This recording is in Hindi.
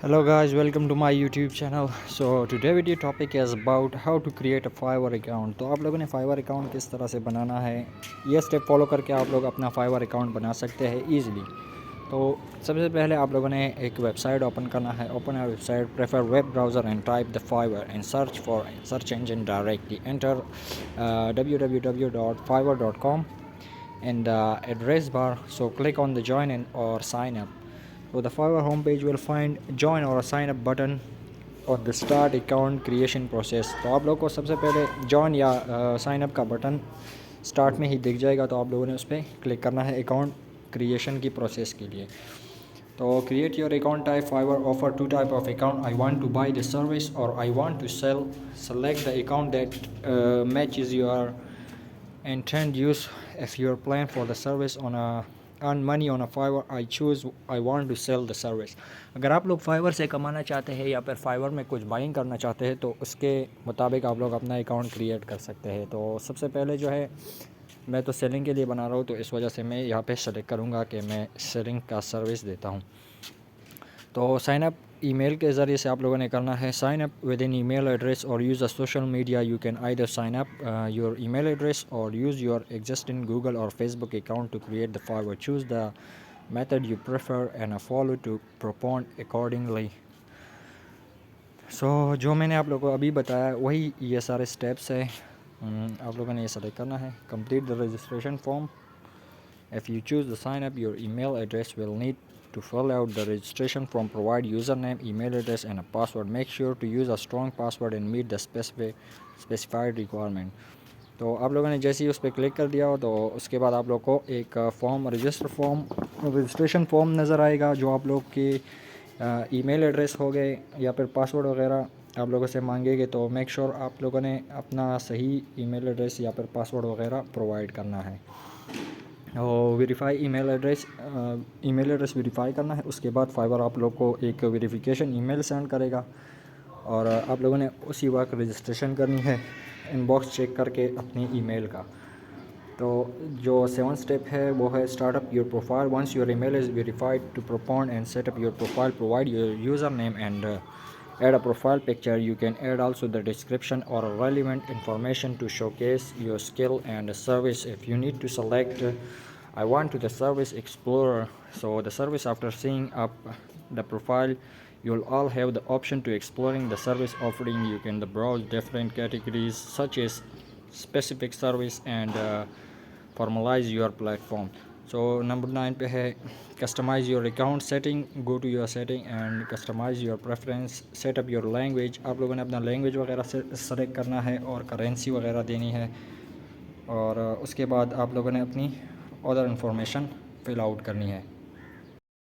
Hello guys, welcome to my YouTube channel. So today video topic is about how to create a fiverr account. तो आप लोगों ने fiverr account किस तरह से बनाना है, ये स्टेप फॉलो करके आप लोग अपना fiverr account बना सकते हैं ईजिली। तो सबसे पहले आप लोगों ने एक वेबसाइट ओपन करना है। Open a website, prefer web browser and type the fiverr and search for search engine directly. Enter www.fiverr.com in the address bar. So click on the join and or sign up. So the Fiverr homepage will find join or sign up button on the start account creation process. तो आप लोग को सबसे पहले join या sign up का बटन स्टार्ट में ही दिख जाएगा, तो आप लोगों ने उस पर क्लिक करना है अकाउंट क्रिएशन की प्रोसेस के लिए। तो create your account type, Fiverr offer to type of account, I want to buy the service और I want to sell. Select the account that matches your intend use. If your plan for the service on a earn money on a Fiverr, I want to sell the service. अगर आप लोग Fiverr से कमाना चाहते हैं या फिर Fiverr में कुछ बाइंग करना चाहते हैं, तो उसके मुताबिक आप लोग अपना अकाउंट क्रिएट कर सकते हैं। तो सबसे पहले जो है, मैं तो सेलिंग के लिए बना रहा हूँ, तो इस वजह से मैं यहाँ पे सेलेक्ट करूँगा कि मैं सेलिंग का सर्विस देता हूँ। तो साइन अप ईमेल के ज़रिए से आप लोगों ने करना है। Sign up with in email address और use a social media. You can either sign up your email address और यूज़ योर एग्जिस्टिंग गूगल और Facebook account to create the Fiverr. Choose the method you prefer and follow to prompts accordingly. So जो मैंने आप लोगों को अभी बताया वही ये सारे स्टेप्स है। आप लोगों ने ये सेलेक्ट करना है। Complete the registration form. If you choose the sign up, your email address will need to fill out the registration form. Provide username, email address and a password. Make sure to use a strong password and meet the specified requirement. तो आप लोगों ने जैसे ही उस पर क्लिक कर दिया हो, तो उसके बाद आप लोग को एक रजिस्ट्रेशन फॉर्म नज़र आएगा, जो आप लोग के ईमेल एड्रेस हो गए या फिर पासवर्ड वगैरह आप लोगों से मांगेंगे। तो मेक श्योर आप लोगों ने अपना सही ईमेल एड्रेस या फिर पासवर्ड वगैरह प्रोवाइड करना है। और वेरीफाई ईमेल एड्रेस वेरीफाई करना है। उसके बाद Fiverr आप लोग को एक वेरिफिकेशन ईमेल सेंड करेगा और आप लोगों ने उसी वक्त रजिस्ट्रेशन करनी है, इनबॉक्स चेक करके अपनी ईमेल का। तो जो 7th स्टेप है वो है startup your profile. Once your email is verified to prompts and set up your profile, provide your user name and add a profile picture. You can add also the description or relevant information to showcase your skill and service. If you need to select I want to the service explorer. So the service, after seeing up the profile, you'll all have the option to exploring the service offering. You can browse different categories such as specific service and formalize your platform. So number 9 पे है customize your account setting. Go to your setting and customize your preference. Set up your language. आप लोगों ने अपना लैंग्वेज वगैरह से सेलेक्ट करना है और करेंसी वगैरह देनी है, और उसके बाद आप लोगों ने अपनी अदर इंफॉर्मेशन फिल आउट करनी है।